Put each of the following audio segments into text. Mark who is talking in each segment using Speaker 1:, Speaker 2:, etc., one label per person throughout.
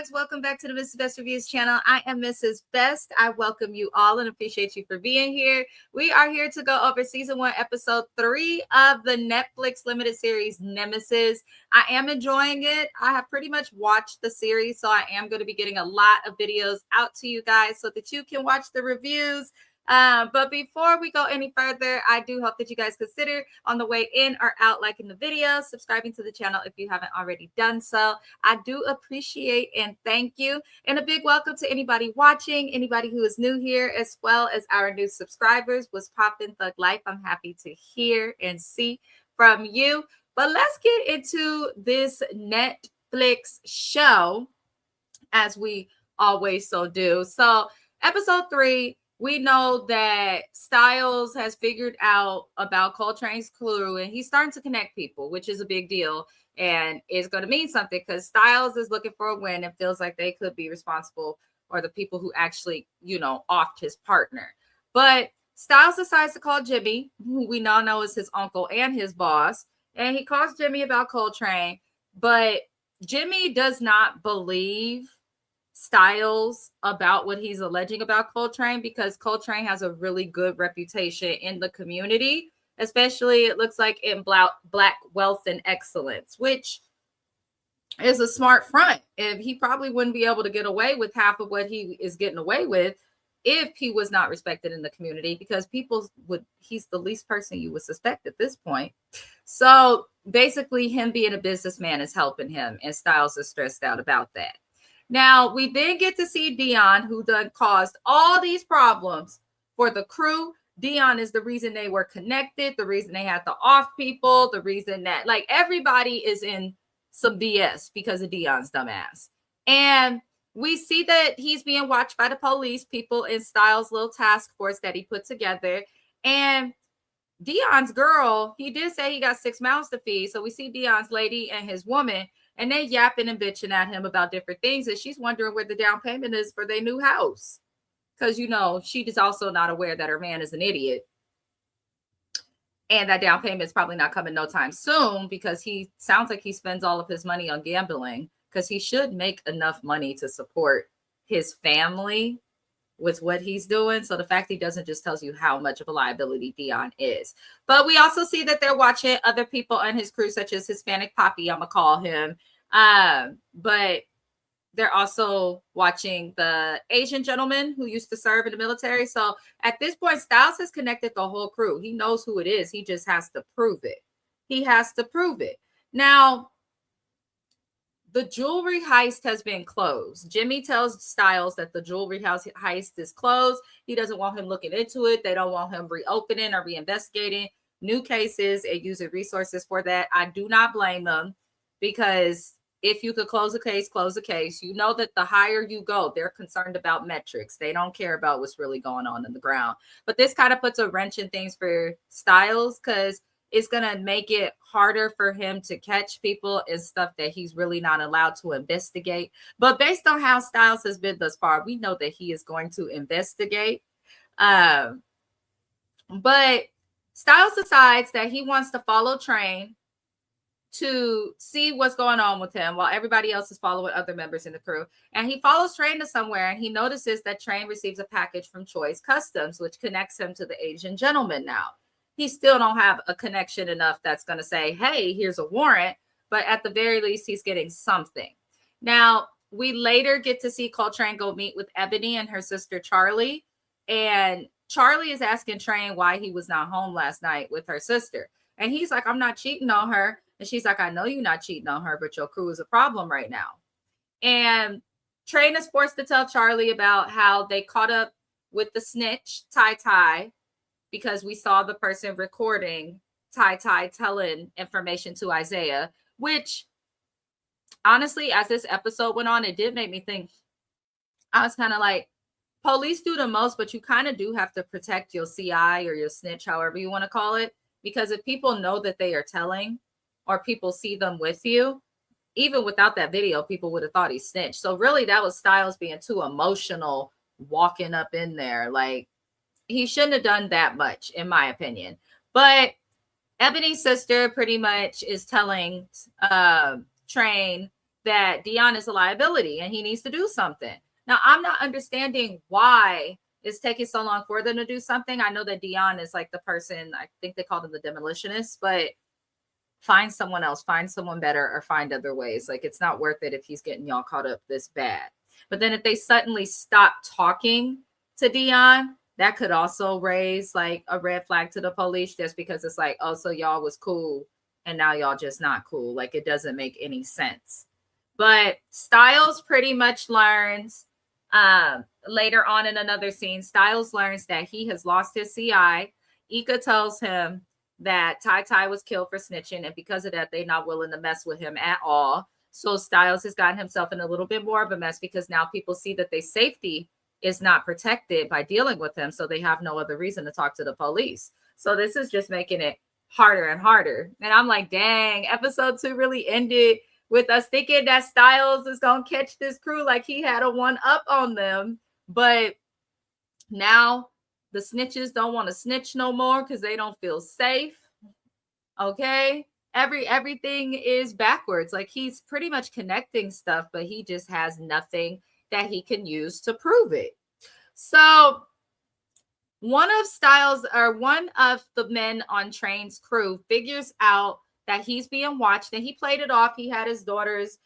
Speaker 1: guys. Welcome back to the Mrs. Best Reviews channel. I am Mrs. Best. I welcome you all and appreciate you for being here. We are here to go over season 1, episode 3 of the Netflix limited series Nemesis. I am enjoying it. I have pretty much watched the series, so I am going to be getting a lot of videos out to you guys so that you can watch the reviews. But before we go any further, I do hope that you guys consider on the way in or out liking the video, subscribing to the channel if you haven't already done so. I do appreciate and thank you. And a big welcome to anybody watching, anybody who is new here, as well as our new subscribers. What's poppin', Thug Life? I'm happy to hear and see from you. But let's get into this Netflix show, as we always so do. So episode 3, we know that Styles has figured out about Coltrane's crew, and he's starting to connect people, which is a big deal. And it's going to mean something because Styles is looking for a win and feels like they could be responsible, or the people who actually, offed his partner. But Styles decides to call Jimmy, who we now know is his uncle and his boss. And he calls Jimmy about Coltrane, but Jimmy does not believe Styles about what he's alleging about Coltrane, because Coltrane has a really good reputation in the community, especially it looks like in black wealth and excellence, which is a smart front. If he probably wouldn't be able to get away with half of what he is getting away with if he was not respected in the community, because he's the least person you would suspect at this point. So basically him being a businessman is helping him, and Styles is stressed out about that. Now, we then get to see Dion, who done caused all these problems for the crew. Dion is the reason they were connected, the reason they had to off people, the reason that, everybody is in some BS because of Dion's dumbass. And we see that he's being watched by the police, people in Styles' little task force that he put together. And Dion's girl, he did say he got 6 mouths to feed. So we see Dion's lady and his woman, and they yapping and bitching at him about different things. And she's wondering where the down payment is for their new house. Because, she is also not aware that her man is an idiot. And that down payment is probably not coming no time soon, because he sounds like he spends all of his money on gambling, because he should make enough money to support his family with what he's doing. So the fact he doesn't just tells you how much of a liability Dion is. But we also see that they're watching other people on his crew, such as Hispanic Poppy, I'm gonna call him. But they're also watching the Asian gentleman who used to serve in the military. So at this point, Styles has connected the whole crew. He knows who it is. He just has to prove it. He has to prove it. Now, the jewelry heist has been closed. Jimmy tells Styles that the jewelry house heist is closed. He doesn't want him looking into it. They don't want him reopening or reinvestigating new cases and using resources for that. I do not blame them, because if you could close a case, close a case. You know that the higher you go, they're concerned about metrics. They don't care about what's really going on in the ground. But this kind of puts a wrench in things for Styles, because it's going to make it harder for him to catch people and stuff that he's really not allowed to investigate. But based on how Styles has been thus far, we know that he is going to investigate. But Styles decides that he wants to follow Train to see what's going on with him while everybody else is following other members in the crew. And he follows Train to somewhere, and he notices that Train receives a package from Choice Customs, which connects him to the Asian gentleman now. He still don't have a connection enough that's going to say, hey, here's a warrant. But at the very least, he's getting something. Now, we later get to see Coltrane go meet with Ebony and her sister Charlie. And Charlie is asking Train why he was not home last night with her sister. And he's like, I'm not cheating on her. And she's like, I know you're not cheating on her, but your crew is a problem right now. And Train is forced to tell Charlie about how they caught up with the snitch, Tai, because we saw the person recording Tai telling information to Isaiah, which honestly, as this episode went on, it did make me think. I was kind of like, police do the most, but you kind of do have to protect your CI or your snitch, however you want to call it. Because if people know that they are telling, or people see them with you, even without that video, people would have thought he snitched. So really, that was Styles being too emotional, walking up in there. Like, he shouldn't have done that much, in my opinion. But Ebony's sister pretty much is telling Train that Dion is a liability and he needs to do something. Now, I'm not understanding why it's taking so long for them to do something. I know that Dion is like the person, I think they called him the demolitionist, but find someone else, find someone better, or find other ways. Like, it's not worth it if he's getting y'all caught up this bad. But then if they suddenly stop talking to Dion, that could also raise like a red flag to the police, just because it's like, oh, so y'all was cool and now y'all just not cool. Like, it doesn't make any sense. But Styles pretty much learns later on in another scene, Styles learns that he has lost his CI. Ika tells him that Tai was killed for snitching, and because of that, they're not willing to mess with him at all. So Styles has gotten himself in a little bit more of a mess, because now people see that their safety is not protected by dealing with him, so they have no other reason to talk to the police. So this is just making it harder and harder. And I'm like, dang, episode 2 really ended with us thinking that Styles is going to catch this crew like he had a one up on them. But now the snitches don't want to snitch no more because they don't feel safe. Okay. Everything is backwards. Like, he's pretty much connecting stuff, but he just has nothing that he can use to prove it. So one of the men on Train's crew figures out that he's being watched, and he played it off. He had his daughters,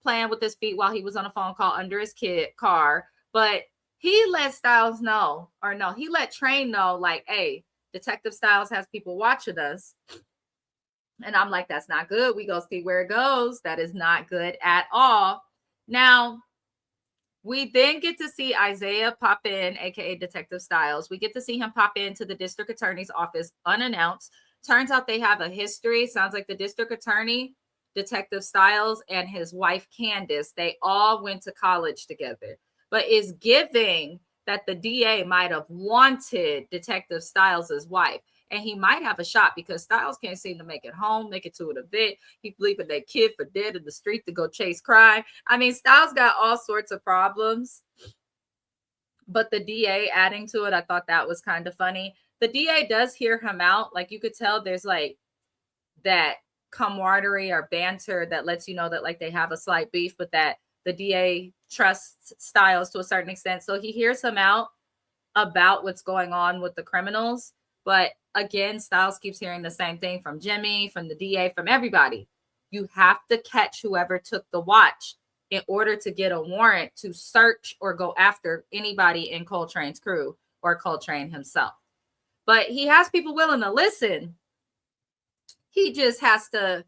Speaker 1: playing with his feet while he was on a phone call under his car. But he let Styles know, or no, he let Train know, like, hey, Detective Styles has people watching us. And I'm like, that's not good. We go see where it goes. That is not good at all. Now, we then get to see Isaiah pop in, aka Detective Styles. We get to see him pop into the district attorney's office unannounced. Turns out they have a history. Sounds like the district attorney, Detective Styles, and his wife, Candace, they all went to college together. But it's giving that the DA might have wanted Detective Styles' wife. And he might have a shot, because Styles can't seem to make it home, make it to an event. He's leaving that kid for dead in the street to go chase crime. I mean, Styles got all sorts of problems. But the DA adding to it, I thought that was kind of funny. The DA does hear him out. Like, you could tell there's like that camaraderie or banter that lets you know that like they have a slight beef, but that the DA trusts Styles to a certain extent. So he hears him out about what's going on with the criminals. But again, Styles keeps hearing the same thing from Jimmy, from the DA, from everybody. You have to catch whoever took the watch in order to get a warrant to search or go after anybody in Coltrane's crew or Coltrane himself. But he has people willing to listen. He just has to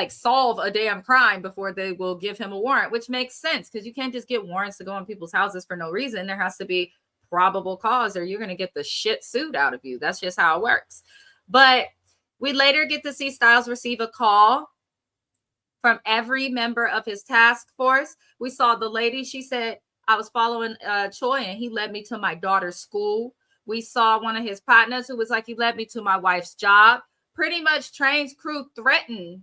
Speaker 1: solve a damn crime before they will give him a warrant, which makes sense, because you can't just get warrants to go in people's houses for no reason. There has to be probable cause, or you're going to get the shit sued out of you. That's just how it works. But we later get to see Styles receive a call from every member of his task force. We saw the lady, she said, I was following Choi and he led me to my daughter's school. We saw one of his partners who was like, he led me to my wife's job. Pretty much Train's crew threatened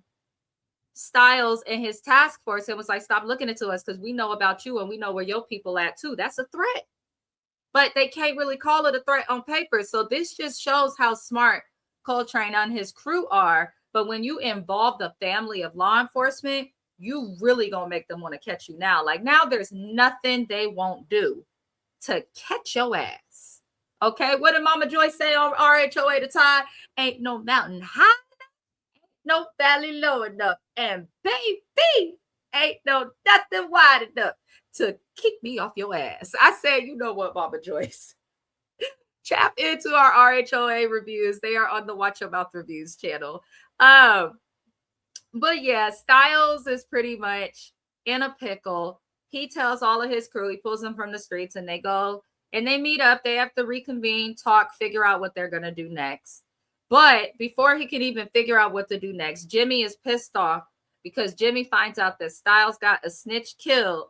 Speaker 1: Styles and his task force and was like, stop looking into us because we know about you and we know where your people at too. That's a threat. But they can't really call it a threat on paper. So this just shows how smart Coltrane and his crew are. But when you involve the family of law enforcement, you really gonna make them want to catch you now. Like, now there's nothing they won't do to catch your ass. Okay, what did Mama Joy say on RHOA to Todd? Ain't no mountain high enough, no valley low enough, and baby, ain't no nothing wide enough to kick me off your ass. I said, you know what, Mama Joyce? Tap into our RHOA reviews. They are on the Watch Your Mouth Reviews channel. But yeah, Styles is pretty much in a pickle. He tells all of his crew, he pulls them from the streets, and they go and they meet up. They have to reconvene, talk, figure out what they're going to do next. But before he can even figure out what to do next, Jimmy is pissed off because Jimmy finds out that Styles got a snitch killed.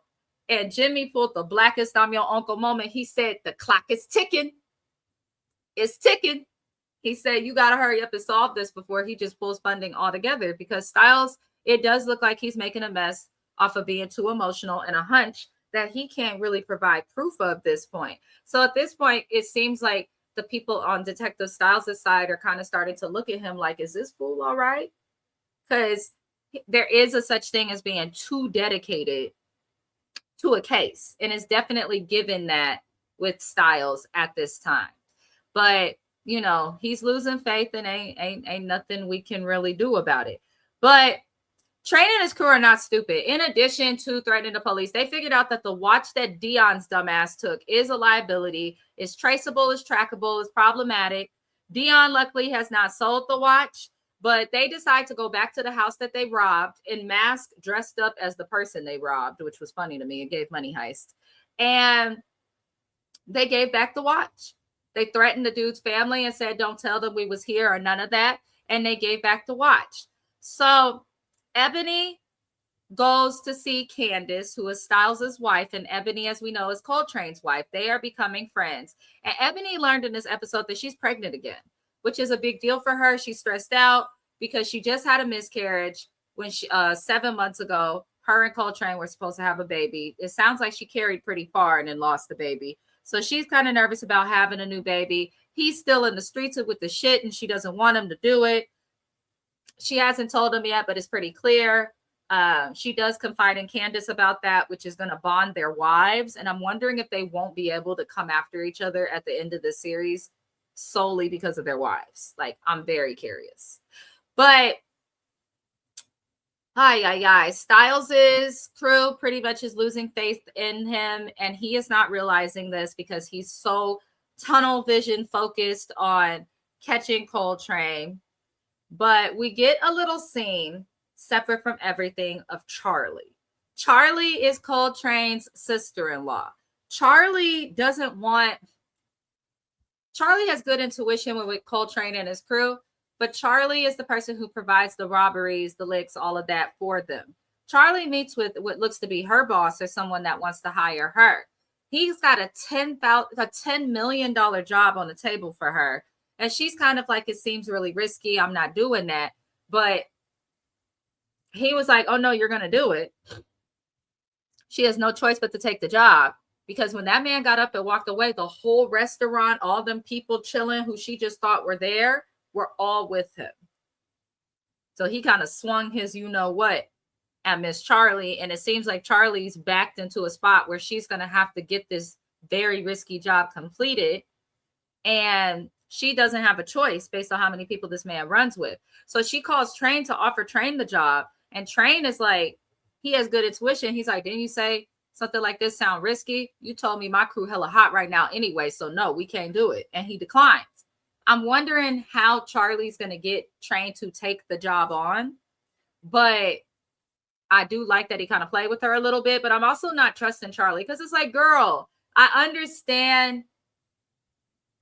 Speaker 1: And Jimmy pulled the blackest I'm your uncle moment. He said, the clock is ticking. It's ticking. He said, you got to hurry up and solve this before he just pulls funding altogether, because Styles, it does look like he's making a mess off of being too emotional and a hunch that he can't really provide proof of this point. So at this point, it seems like the people on Detective Styles' side are kind of starting to look at him like, is this fool all right? Because there is a such thing as being too dedicated to a case, and it's definitely given that with Styles at this time. But you know, he's losing faith, and ain't nothing we can really do about it. But Train and his crew are not stupid. In addition to threatening the police, they figured out that the watch that Dion's dumbass took is a liability, is traceable, is trackable, is problematic. Dion luckily has not sold the watch, but they decide to go back to the house that they robbed in mask, dressed up as the person they robbed, which was funny to me. It gave money heist. And they gave back the watch. They threatened the dude's family and said, don't tell them we was here or none of that. And they gave back the watch. So Ebony goes to see Candace, who is Styles' wife, and Ebony, as we know, is Coltrane's wife. They are becoming friends. And Ebony learned in this episode that she's pregnant again, which is a big deal for her. She's stressed out because she just had a miscarriage when she 7 months ago. Her and Coltrane were supposed to have a baby. It sounds like she carried pretty far and then lost the baby. So she's kind of nervous about having a new baby. He's still in the streets with the shit, and she doesn't want him to do it. She hasn't told him yet, but it's pretty clear. She does confide in Candace about that, which is going to bond their wives. And I'm wondering if they won't be able to come after each other at the end of the series solely because of their wives. Like, I'm very curious. But Styles' crew pretty much is losing faith in him, and he is not realizing this because he's so tunnel vision focused on catching Coltrane. But we get a little scene separate from everything of Charlie. Charlie is Coltrane's sister-in-law. Charlie has good intuition with Coltrane and his crew, but Charlie is the person who provides the robberies, the licks, all of that for them. Charlie meets with what looks to be her boss or someone that wants to hire her. He's got a $10 million job on the table for her. And she's kind of like, it seems really risky. I'm not doing that. But he was like, oh, no, you're going to do it. She has no choice but to take the job. Because when that man got up and walked away, the whole restaurant, all them people chilling who she just thought were there, were all with him. So he kind of swung his you-know-what at Miss Charlie. And it seems like Charlie's backed into a spot where she's going to have to get this very risky job completed. And she doesn't have a choice based on how many people this man runs with. So she calls Train to offer Train the job. And Train is like, he has good intuition. He's like, didn't you say something like this sound risky? You told me my crew hella hot right now anyway. So no, we can't do it. And he declines. I'm wondering how Charlie's going to get Train to take the job on. But I do like that he kind of played with her a little bit. But I'm also not trusting Charlie because it's like, girl, I understand.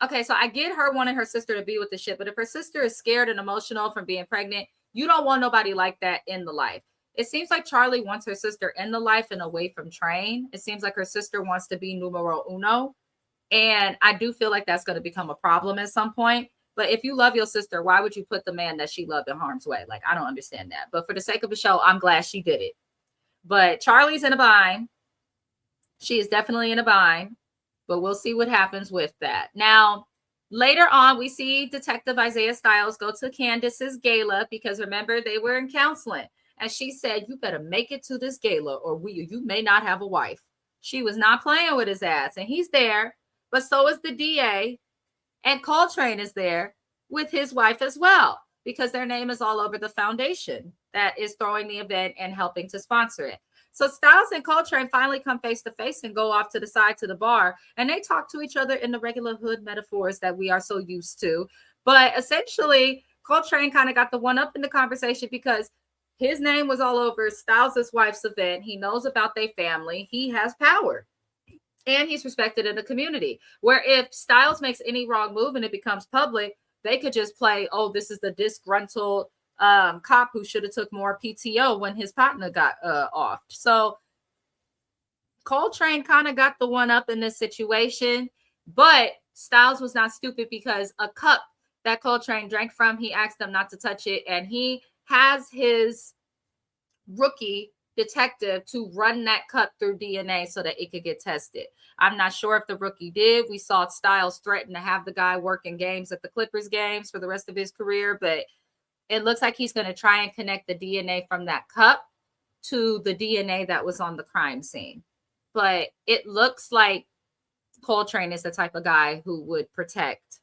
Speaker 1: Okay, so I get her wanting her sister to be with the shit, but if her sister is scared and emotional from being pregnant, you don't want nobody like that in the life. It seems like Charlie wants her sister in the life and away from Train. It seems like her sister wants to be numero uno. And I do feel like that's going to become a problem at some point. But if you love your sister, why would you put the man that she loved in harm's way? Like, I don't understand that. But for the sake of the show, I'm glad she did it. But Charlie's in a bind. She is definitely in a bind. But we'll see what happens with that. Now, later on, we see Detective Isaiah Styles go to Candace's gala because remember, they were in counseling. And she said, you better make it to this gala or you may not have a wife. She was not playing with his ass. And he's there. But so is the DA. And Coltrane is there with his wife as well because their name is all over the foundation that is throwing the event and helping to sponsor it. So Styles and Coltrane finally come face to face and go off to the side to the bar. And they talk to each other in the regular hood metaphors that we are so used to. But essentially, Coltrane kind of got the one up in the conversation because his name was all over Styles' wife's event. He knows about their family. He has power. And he's respected in the community. Where if Styles makes any wrong move and it becomes public, they could just play, oh, this is the disgruntled cop who should have took more PTO when his partner got off. So Coltrane kind of got the one up in this situation, but Styles was not stupid because a cup that Coltrane drank from, he asked them not to touch it, and he has his rookie detective to run that cup through DNA so that it could get tested. I'm not sure if the rookie did. We saw Styles threaten to have the guy working games at the Clippers games for the rest of his career, but it looks like he's going to try and connect the DNA from that cup to the DNA that was on the crime scene. But it looks like Coltrane is the type of guy who would protect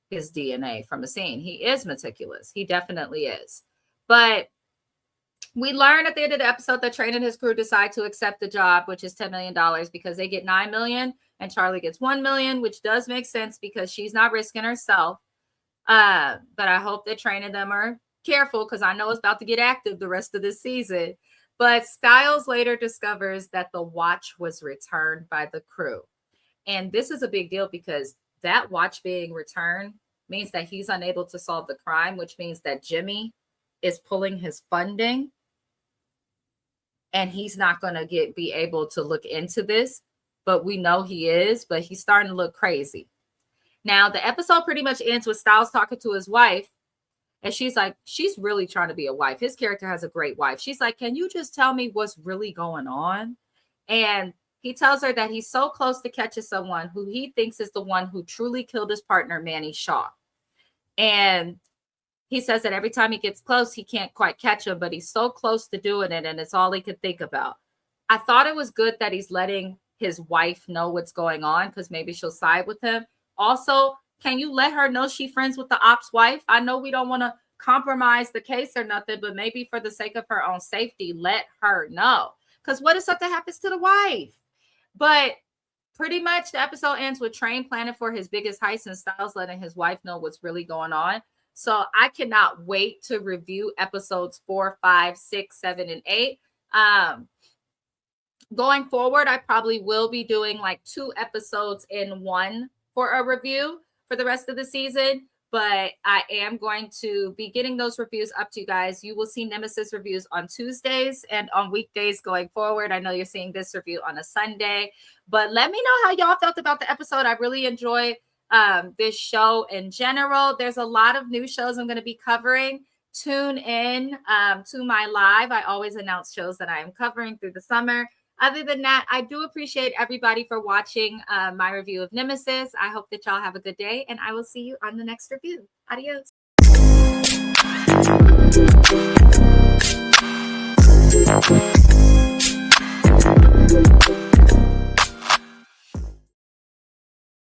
Speaker 1: his DNA from a scene. He is meticulous. He definitely is. But we learn at the end of the episode that Train and his crew decide to accept the job, which is $10 million, because they get $9 million and Charlie gets $1 million, which does make sense because she's not risking herself. But I hope that Train and them are careful, because I know it's about to get active the rest of this season. But Skiles later discovers that the watch was returned by the crew. And this is a big deal because that watch being returned means that he's unable to solve the crime, which means that Jimmy is pulling his funding and he's not going to be able to look into this. But we know he is, but he's starting to look crazy. Now, the episode pretty much ends with Styles talking to his wife. And she's like, she's really trying to be a wife. His character has a great wife. She's like, can you just tell me what's really going on? And he tells her that he's so close to catching someone who he thinks is the one who truly killed his partner, Manny Shaw. And he says that every time he gets close, he can't quite catch him, but he's so close to doing it, and it's all he could think about. I thought it was good that he's letting his wife know what's going on, because maybe she'll side with him. Also, can you let her know she's friends with the op's wife? I know we don't want to compromise the case or nothing, but maybe for the sake of her own safety, let her know. Because what if something happens to the wife? But pretty much the episode ends with Train planning for his biggest heist and Styles letting his wife know what's really going on. So I cannot wait to review episodes 4, 5, 6, 7, and 8. Going forward, I probably will be doing like 2 episodes in one for a review for the rest of the season. But I am going to be getting those reviews up to you guys. You will see Nemesis reviews on Tuesdays and on weekdays going forward. I know you're seeing this review on a Sunday, but let me know how y'all felt about the episode. I really enjoy this show in general. There's a lot of new shows I'm going to be covering. Tune in to my live. I always announce shows that I am covering through the summer. Other than that, I do appreciate everybody for watching my review of Nemesis. I hope that y'all have a good day, and I will see you on the next review. Adios.